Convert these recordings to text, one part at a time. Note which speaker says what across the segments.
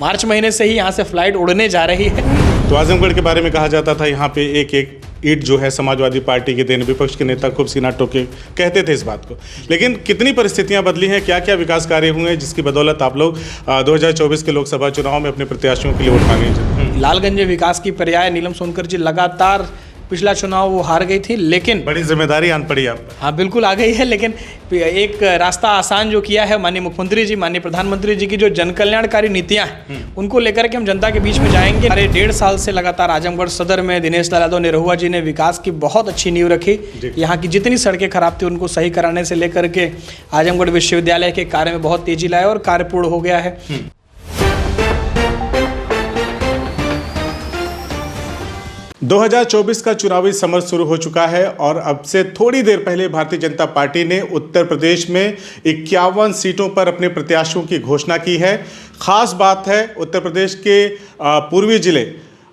Speaker 1: मार्च महीने से ही यहाँ से फ्लाइट उड़ने जा रही है।
Speaker 2: तो आजमगढ़ के बारे में कहा जाता था यहाँ पे एक एक ईंट जो है समाजवादी पार्टी के देन, विपक्ष के नेता खूब सीना ठोके कहते थे इस बात को। लेकिन कितनी परिस्थितियां बदली हैं, क्या क्या विकास कार्य हुए हैं जिसकी बदौलत आप लोग 2024 के लोकसभा चुनाव में अपने प्रत्याशियों के लिए वोट मांगेंगे।
Speaker 1: लालगंज में विकास की पर्याय नीलम सोनकर जी लगातार पिछला चुनाव वो हार गई थी, लेकिन
Speaker 2: बड़ी जिम्मेदारी आन पड़ी आप पर।
Speaker 1: हाँ बिल्कुल आ गई है। लेकिन एक रास्ता आसान जो किया है माननीय मुख्यमंत्री जी, माननीय प्रधानमंत्री जी की जो जन कल्याणकारी नीतियां हैं उनको लेकर के हम जनता के बीच में जाएंगे। अरे 1.5 साल से लगातार आजमगढ़ सदर में दिनेश लाल यादव निरहुआ जी ने विकास की बहुत अच्छी नींव रखी। यहाँ की जितनी सड़कें खराब थी उनको सही कराने से लेकर के आजमगढ़ विश्वविद्यालय के कार्य में बहुत तेजी लाया और कार्य पूर्ण हो गया है।
Speaker 2: 2024 का चुनावी समर शुरू हो चुका है और अब से थोड़ी देर पहले भारतीय जनता पार्टी ने उत्तर प्रदेश में 51 सीटों पर अपने प्रत्याशियों की घोषणा की है। खास बात है उत्तर प्रदेश के पूर्वी जिले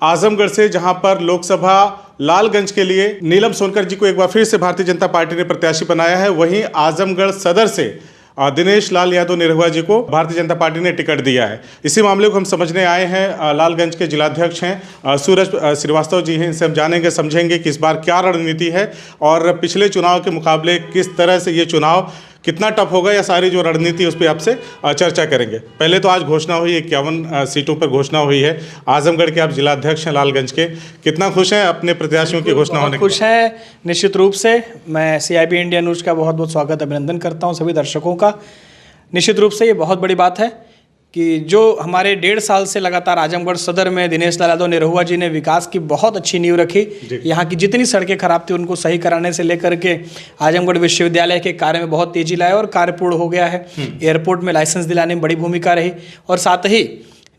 Speaker 2: आजमगढ़ से, जहां पर लोकसभा लालगंज के लिए नीलम सोनकर जी को एक बार फिर से भारतीय जनता पार्टी ने प्रत्याशी बनाया है। वहीं आजमगढ़ सदर से दिनेश लाल यादव निरहुआ जी को भारतीय जनता पार्टी ने टिकट दिया है। इसी मामले को हम समझने आए हैं। लालगंज के जिलाध्यक्ष हैं सूरज श्रीवास्तव जी हैं, इनसे हम जानेंगे समझेंगे कि इस बार क्या रणनीति है और पिछले चुनाव के मुकाबले किस तरह से ये चुनाव कितना टफ होगा, या सारी जो रणनीति उस पर आपसे चर्चा करेंगे। पहले तो आज घोषणा हुई, 51 सीटों पर घोषणा हुई है। आजमगढ़ के आप जिलाध्यक्ष हैं लालगंज के, कितना खुश हैं अपने प्रत्याशियों की घोषणा होने के?
Speaker 1: खुश हैं निश्चित रूप से। मैं CIB इंडिया न्यूज़ का बहुत बहुत स्वागत अभिनंदन करता हूं सभी दर्शकों का। निश्चित रूप से ये बहुत बड़ी बात है कि जो हमारे 1.5 साल से लगातार आजमगढ़ सदर में दिनेश लाल यादव निरहुआ जी ने विकास की बहुत अच्छी नींव रखी। यहाँ की जितनी सड़कें खराब थी उनको सही कराने से लेकर के आजमगढ़ विश्वविद्यालय के कार्य में बहुत तेजी लाया और कार्य पूर्ण हो गया है। एयरपोर्ट में लाइसेंस दिलाने में बड़ी भूमिका रही और साथ ही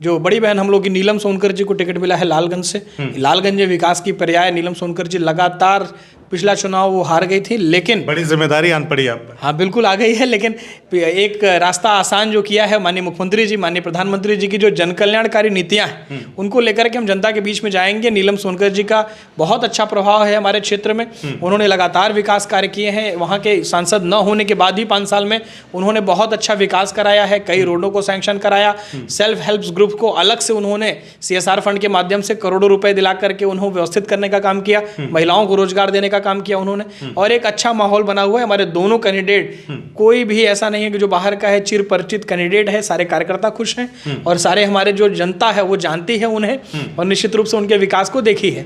Speaker 1: जो बड़ी बहन हम लोग की नीलम सोनकर जी को टिकट मिला है लालगंज से। लालगंज में विकास की पर्याय नीलम सोनकर जी लगातार पिछला चुनाव वो हार गई थी, लेकिन
Speaker 2: बड़ी जिम्मेदारी आन पड़ी आप पर।
Speaker 1: हाँ बिल्कुल आ गई है। लेकिन एक रास्ता आसान जो किया है माननीय मुख्यमंत्री जी, माननीय प्रधानमंत्री जी की जो जन कल्याणकारी नीतियां हैं उनको लेकर के हम जनता के बीच में जाएंगे। नीलम सोनकर जी का बहुत अच्छा प्रभाव है हमारे क्षेत्र में। उन्होंने लगातार विकास कार्य किए हैं। वहाँ के सांसद न होने के बाद भी 5 साल में उन्होंने बहुत अच्छा विकास कराया है। कई रोडों को सैंक्शन कराया। सेल्फ हेल्प ग्रुप को अलग से उन्होंने CSR फंड के माध्यम से करोड़ों रुपए दिला करके उन्हें व्यवस्थित करने का काम किया। महिलाओं को रोजगार देने का काम किया उन्होंने और एक अच्छा माहौल बना हुआ है। हमारे दोनों कैंडिडेट, कोई भी ऐसा नहीं है कि जो बाहर का है, चिर परिचित कैंडिडेट है। सारे कार्यकर्ता खुश हैं और सारे हमारे जो जनता है वो जानती है उन्हें और निश्चित रूप से उनके विकास को देखी है।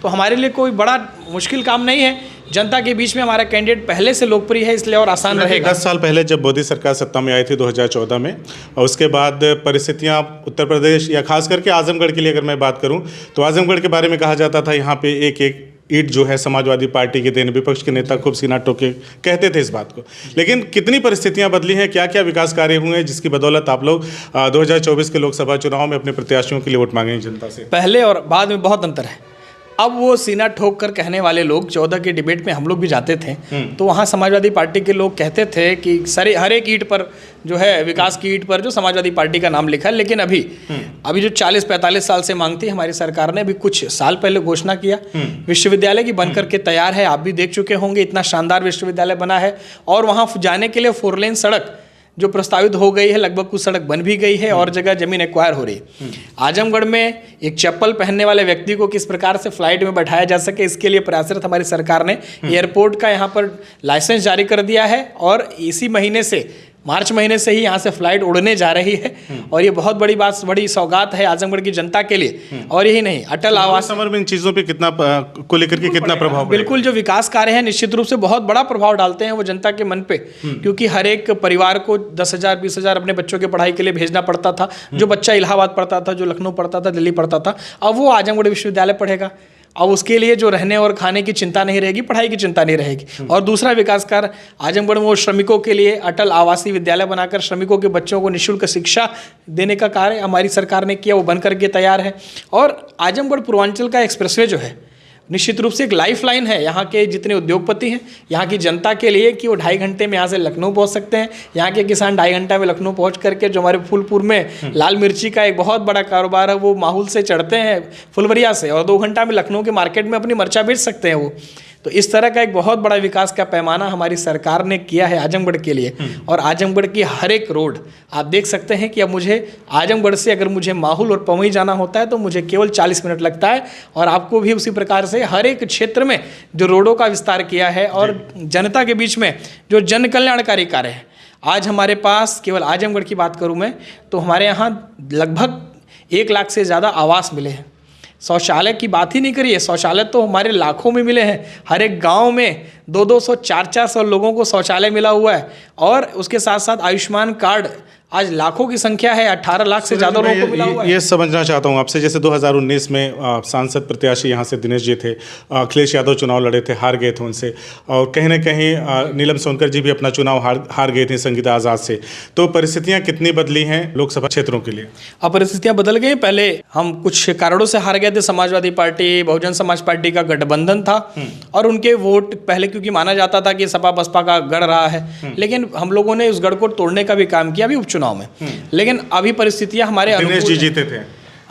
Speaker 1: तो हमारे लिए कोई बड़ा मुश्किल काम नहीं है। जनता के बीच में हमारा कैंडिडेट पहले से लोकप्रिय है, इसलिए और आसान रहेगा।
Speaker 2: 10 साल पहले जब मोदी सरकार सत्ता में आई थी 2014 में, और उसके बाद परिस्थितियां उत्तर प्रदेश या खास करके आजमगढ़ के लिए अगर मैं बात करूं तो आजमगढ़ के बारे में कहा जाता था यहाँ पे एक एक ईंट जो है समाजवादी पार्टी के देन, विपक्ष के नेता खूब सीना ठोके कहते थे इस बात को। लेकिन कितनी परिस्थितियां बदली हैं, क्या क्या विकास कार्य हुए हैं जिसकी बदौलत आप लोग 2024 के लोकसभा चुनाव में अपने प्रत्याशियों के लिए वोट मांगेंगे जनता से?
Speaker 1: पहले और बाद में बहुत अंतर है। अब वो सीना ठोक कर कहने वाले लोग 14 के डिबेट में हम लोग भी जाते थे तो वहाँ समाजवादी पार्टी के लोग कहते थे कि सारे हर एक ईंट पर जो है विकास की ईंट पर जो समाजवादी पार्टी का नाम लिखा है। लेकिन अभी जो 40-45 साल से मांगती है हमारी सरकार ने, अभी कुछ साल पहले घोषणा किया विश्वविद्यालय की बनकर के तैयार है। आप भी देख चुके होंगे, इतना शानदार विश्वविद्यालय बना है और वहाँ जाने के लिए 4 लेन सड़क जो प्रस्तावित हो गई है, लगभग कुछ सड़क बन भी गई है और जगह जमीन एक्वायर हो रही है। आजमगढ़ में एक चप्पल पहनने वाले व्यक्ति को किस प्रकार से फ्लाइट में बैठाया जा सके, इसके लिए प्रयासरत हमारी सरकार ने एयरपोर्ट का यहाँ पर लाइसेंस जारी कर दिया है और इसी महीने से मार्च महीने से ही यहाँ से फ्लाइट उड़ने जा रही है और ये बहुत बड़ी बात, बड़ी सौगात है आजमगढ़ की जनता के लिए। और यही नहीं, अटल आवास
Speaker 2: समर में इन चीज़ों पे कितना को लेकर के कितना प्रभाव?
Speaker 1: बिल्कुल, जो विकास कार्य है निश्चित रूप से बहुत बड़ा प्रभाव डालते हैं वो जनता के मन पे, क्योंकि हर एक परिवार को 10,000 20,000 अपने बच्चों के पढ़ाई के लिए भेजना पड़ता था। जो बच्चा इलाहाबाद पढ़ता था, जो लखनऊ पढ़ता था, दिल्ली पढ़ता था, अब वो आजमगढ़ विश्वविद्यालय पढ़ेगा। अब उसके लिए जो रहने और खाने की चिंता नहीं रहेगी, पढ़ाई की चिंता नहीं रहेगी। और दूसरा विकास कार्य आजमगढ़ में वो श्रमिकों के लिए अटल आवासीय विद्यालय बनाकर श्रमिकों के बच्चों को निःशुल्क शिक्षा देने का कार्य हमारी सरकार ने किया, वो बन करके तैयार है। और आजमगढ़ पूर्वांचल का एक्सप्रेसवे जो है निश्चित रूप से एक लाइफ लाइन है यहाँ के जितने उद्योगपति हैं, यहाँ की जनता के लिए कि वो 2.5 घंटे में यहाँ से लखनऊ पहुँच सकते हैं। यहाँ के किसान 2.5 घंटा में लखनऊ पहुँच करके जो हमारे फूलपुर में लाल मिर्ची का एक बहुत बड़ा कारोबार है, वो माहौल से चढ़ते हैं फुलवरिया से और 2 घंटा में लखनऊ के मार्केट में अपनी मिर्चा बेच सकते हैं वो। तो इस तरह का एक बहुत बड़ा विकास का पैमाना हमारी सरकार ने किया है आजमगढ़ के लिए। और आजमगढ़ की हर एक रोड आप देख सकते हैं कि अब मुझे आजमगढ़ से अगर मुझे माहुल और पवई जाना होता है तो मुझे केवल 40 मिनट लगता है, और आपको भी उसी प्रकार से हर एक क्षेत्र में जो रोडों का विस्तार किया है और जनता के बीच में जो जन कल्याणकारी कार्य है। आज हमारे पास केवल आजमगढ़ की बात करूं मैं तो हमारे यहाँ लगभग 1 लाख से ज़्यादा आवास मिले हैं। शौचालय की बात ही नहीं करिए, शौचालय तो हमारे लाखों में मिले हैं। हर एक गांव में 200-200 400 लोगों को शौचालय मिला हुआ है। और उसके साथ साथ आयुष्मान कार्ड आज लाखों की संख्या है, 18 लाख से ज़्यादा लोगों को मिला हुआ है।
Speaker 2: ये समझना चाहता हूँ आपसे, जैसे 2019 में सांसद प्रत्याशी यहाँ से दिनेश जी थे, अखिलेश यादव चुनाव लड़े थे, हार गए थे उनसे, और कहीं ना कहीं नीलम सोनकर जी भी अपना चुनाव हार गए थे संगीता आज़ाद से। तो परिस्थितियाँ कितनी बदली हैं लोकसभा क्षेत्रों के लिए?
Speaker 1: अब परिस्थितियाँ बदल गई। पहले हम कुछ कारणों से हार गए थे, समाजवादी पार्टी बहुजन समाज पार्टी का गठबंधन था और उनके वोट पहले क्योंकि माना जाता था कि सपा बसपा का गढ़ रहा है, लेकिन हम लोगों ने उस गढ़ को तोड़ने का भी काम किया अभी उपचुनाव में। लेकिन अभी परिस्थितियां हमारे
Speaker 2: दिनेश जी जीते थे।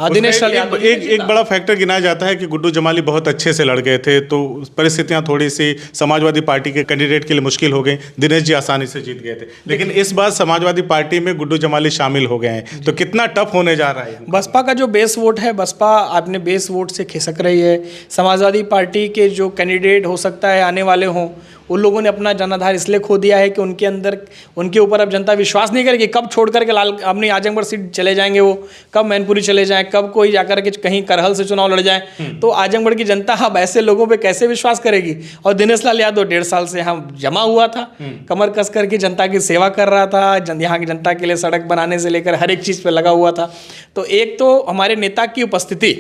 Speaker 1: दिनेश
Speaker 2: एक बड़ा फैक्टर गिनाया जाता है कि गुड्डू जमाली बहुत अच्छे से लड़ गए थे, तो परिस्थितियां थोड़ी सी समाजवादी पार्टी के कैंडिडेट के लिए मुश्किल हो गई। दिनेश जी आसानी से जीत गए थे, लेकिन इस बार समाजवादी पार्टी में गुड्डू जमाली शामिल हो गए हैं, तो कितना टफ होने जा रहा है?
Speaker 1: बसपा का जो बेस वोट है, बसपा अपने बेस वोट से खिसक रही है। समाजवादी पार्टी के जो कैंडिडेट हो सकता है आने वाले हों, उन लोगों ने अपना जनाधार इसलिए खो दिया है कि उनके ऊपर अब जनता विश्वास नहीं करेगी। कब छोड़ करके अपनी आजमगढ़ सीट चले जाएंगे, वो कब मैनपुरी चले जाएं, कब कोई जाकर के कहीं करहल से चुनाव लड़ जाए, तो आजमगढ़ की जनता अब ऐसे लोगों पे कैसे विश्वास करेगी। और दिनेश लाल यादव 1.5 साल से यहाँ जमा हुआ था, कमर कस करके जनता की सेवा कर रहा था, यहाँ की जनता के लिए सड़क बनाने से लेकर हर एक चीज़ पे लगा हुआ था। तो एक तो हमारे नेता की उपस्थिति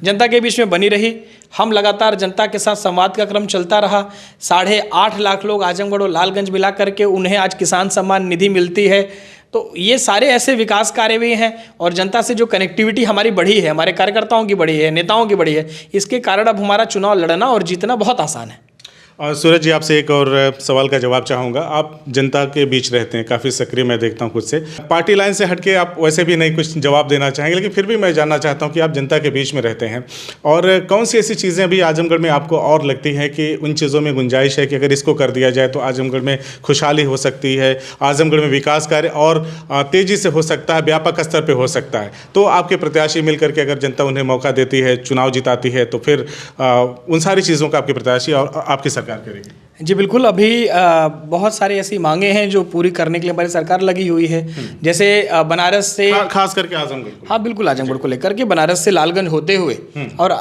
Speaker 1: जनता के बीच में बनी रही। हम लगातार जनता के साथ संवाद का क्रम चलता रहा। 8.5 लाख लोग आजमगढ़ और लालगंज मिला करके उन्हें आज किसान सम्मान निधि मिलती है। तो ये सारे ऐसे विकास कार्य भी हैं और जनता से जो कनेक्टिविटी हमारी बढ़ी है, हमारे कार्यकर्ताओं की बढ़ी है, नेताओं की बढ़ी है, इसके कारण अब हमारा चुनाव लड़ना और जीतना बहुत आसान है।
Speaker 2: और सूरज जी, आपसे एक और सवाल का जवाब चाहूँगा। आप जनता के बीच रहते हैं, काफ़ी सक्रिय मैं देखता हूँ खुद से। पार्टी लाइन से हटके आप वैसे भी नहीं कुछ जवाब देना चाहेंगे, लेकिन फिर भी मैं जानना चाहता हूँ कि आप जनता के बीच में रहते हैं और कौन सी ऐसी चीज़ें अभी आजमगढ़ में आपको और लगती हैं कि उन चीज़ों में गुंजाइश है कि अगर इसको कर दिया जाए तो आजमगढ़ में खुशहाली हो सकती है, आजमगढ़ में विकास कार्य और तेज़ी से हो सकता है, व्यापक स्तर पर हो सकता है। तो आपके प्रत्याशी मिल करके अगर जनता उन्हें मौका देती है, चुनाव जिताती है, तो फिर उन सारी चीज़ों का आपके प्रत्याशी और आपकी सरकार करेगी?
Speaker 1: जी बिल्कुल। अभी बहुत सारी ऐसी मांगे हैं जो पूरी करने के लिए हमारी सरकार लगी हुई है। जैसे बनारस से
Speaker 2: खास करके आजमगढ़,
Speaker 1: हाँ बिल्कुल, आजमगढ़ को लेकर के बनारस से लालगंज होते हुए और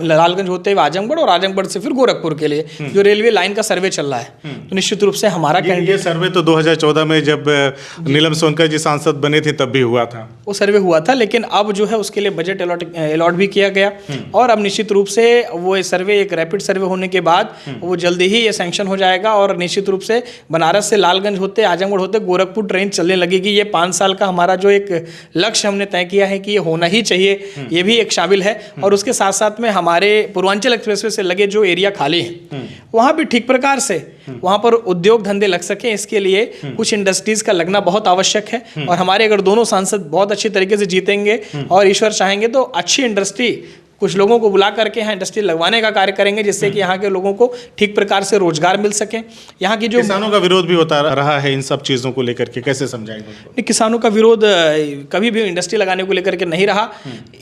Speaker 1: लालगंज होते हुए आजमगढ़ और आजमगढ़ से फिर गोरखपुर के लिए जो रेलवे लाइन का सर्वे चल रहा है, तो निश्चित रूप से हमारा
Speaker 2: ये सर्वे तो 2014 में जब नीलम सोनकर जी सांसद बने थे तब भी हुआ था,
Speaker 1: वो सर्वे हुआ था। लेकिन अब जो है उसके लिए बजट अलॉट भी किया गया और अब निश्चित रूप से वो सर्वे एक रैपिड सर्वे होने के बाद वो जल्दी ही ये सैंक्शन हो जाएगा और निश्चित रूप से बनारस से लालगंज होते आजमगढ़ होते गोरखपुर ट्रेन चलने लगेगी। ये 5 साल का हमारा जो एक लक्ष्य हमने तय किया है कि ये होना ही चाहिए, ये भी एक शामिल है। और उसके साथ साथ में हमारे पूर्वांचल एक्सप्रेसवे से लगे जो एरिया खाली हैं वहाँ भी ठीक प्रकार से वहाँ पर उद्योग धंधे लग सके, इसके लिए कुछ इंडस्ट्रीज का लगना बहुत आवश्यक है। और हमारे अगर दोनों सांसद बहुत अच्छी तरीके से जीतेंगे और ईश्वर चाहेंगे तो अच्छी इंडस्ट्री कुछ लोगों को बुला करके यहाँ इंडस्ट्री लगवाने का कार्य करेंगे, जिससे कि यहाँ के लोगों को ठीक प्रकार से रोजगार मिल सके। यहाँ की जो
Speaker 2: किसानों का विरोध भी होता रहा है इन सब चीज़ों को लेकर के, कैसे समझाएंगे?
Speaker 1: किसानों का विरोध कभी भी इंडस्ट्री लगाने को लेकर के नहीं रहा।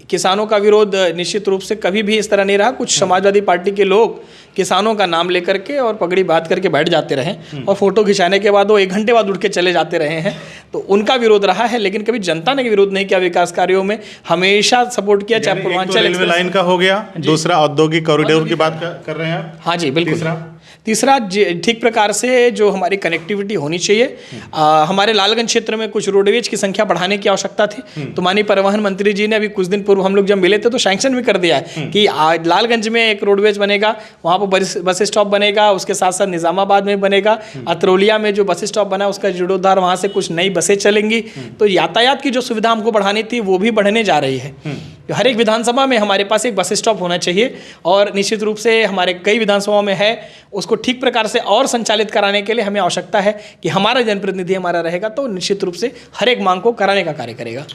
Speaker 1: किसानों का विरोध निश्चित रूप से कभी भी इस तरह नहीं रहा। कुछ समाजवादी पार्टी के लोग किसानों का नाम लेकर के और पगड़ी बांध करके बैठ जाते रहे और फोटो खिंचाने के बाद वो 1 घंटे बाद उठ के चले जाते रहे हैं, तो उनका विरोध रहा है। लेकिन कभी जनता ने विरोध नहीं किया, विकास कार्यों में हमेशा सपोर्ट किया। चाहे पूर्वांचल
Speaker 2: रेलवे लाइन का हो गया, दूसरा औद्योगिक कॉरिडोर की बात कर रहे हैं।
Speaker 1: हाँ जी बिल्कुल। तीसरा ठीक प्रकार से जो हमारी कनेक्टिविटी होनी चाहिए। हमारे लालगंज क्षेत्र में कुछ रोडवेज की संख्या बढ़ाने की आवश्यकता थी, तो माननीय परिवहन मंत्री जी ने अभी कुछ दिन पूर्व हम लोग जब मिले थे तो सैंक्शन भी कर दिया है कि आज लालगंज में एक रोडवेज बनेगा, वहाँ पर बस स्टॉप बनेगा, उसके साथ साथ निजामाबाद में बनेगा, अतरौलिया में जो बस स्टॉप बना उसका जीर्णोद्धार, वहाँ से कुछ नई बसें चलेंगी। तो यातायात की जो सुविधा हमको बढ़ानी थी वो भी बढ़ने जा रही है। हर एक विधानसभा में हमारे पास एक बस स्टॉप होना चाहिए और निश्चित रूप से हमारे कई विधानसभाओं में है, उसको ठीक प्रकार से और संचालित कराने के लिए हमें आवश्यकता है कि हमारा जनप्रतिनिधि हमारा रहेगा तो निश्चित रूप से हर एक मांग को कराने का कार्य करेगा।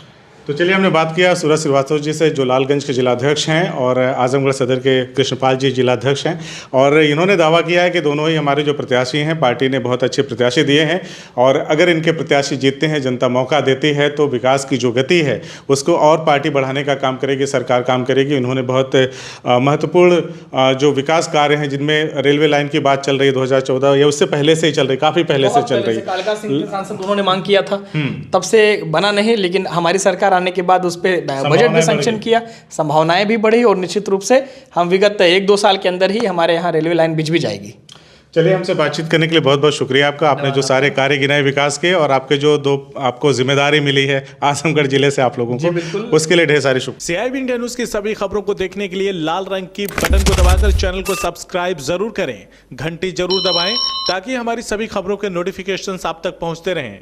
Speaker 2: तो चलिए, हमने बात किया सूरज श्रीवास्तव जी से, जो लालगंज के जिलाध्यक्ष हैं, और आजमगढ़ सदर के कृष्णपाल जी जिलाध्यक्ष हैं, और इन्होंने दावा किया है कि दोनों ही हमारे जो प्रत्याशी हैं, पार्टी ने बहुत अच्छे प्रत्याशी दिए हैं, और अगर इनके प्रत्याशी जीतते हैं, जनता मौका देती है, तो विकास की जो गति है उसको और पार्टी बढ़ाने का काम करेगी, सरकार काम करेगी। उन्होंने बहुत महत्वपूर्ण जो विकास कार्य हैं, जिनमें रेलवे लाइन की बात चल रही है 2014 या उससे पहले से ही चल रही, काफ़ी पहले से चल रही।
Speaker 1: कालका सिंह के सांसद उन्होंने मांग किया था, तब से बना नहीं, लेकिन हमारी सरकार आने के बाद उस पर बजट में सैंक्शन किया, संभावनाएं भी बढ़ी, और निश्चित रूप से हम विगत 1-2 साल के अंदर ही हमारे यहाँ रेलवे लाइन बिछ भी जाएगी।
Speaker 2: चलिए, हमसे बातचीत करने के लिए बहुत बहुत शुक्रिया आपका। आपने जो सारे कार्य गिनाए विकास के, और आपके जो 2 आपको जिम्मेदारी मिली है आजमगढ़ जिले से आप लोगों को, उसके लिए ढेर सारी शुक्रिया। CIB इंडिया न्यूज की सभी खबरों को देखने के लिए लाल रंग की बटन को दबाकर चैनल को सब्सक्राइब जरूर करें, घंटी जरूर दबाएं, ताकि हमारी सभी खबरों के नोटिफिकेशन आप तक पहुंचते रहें।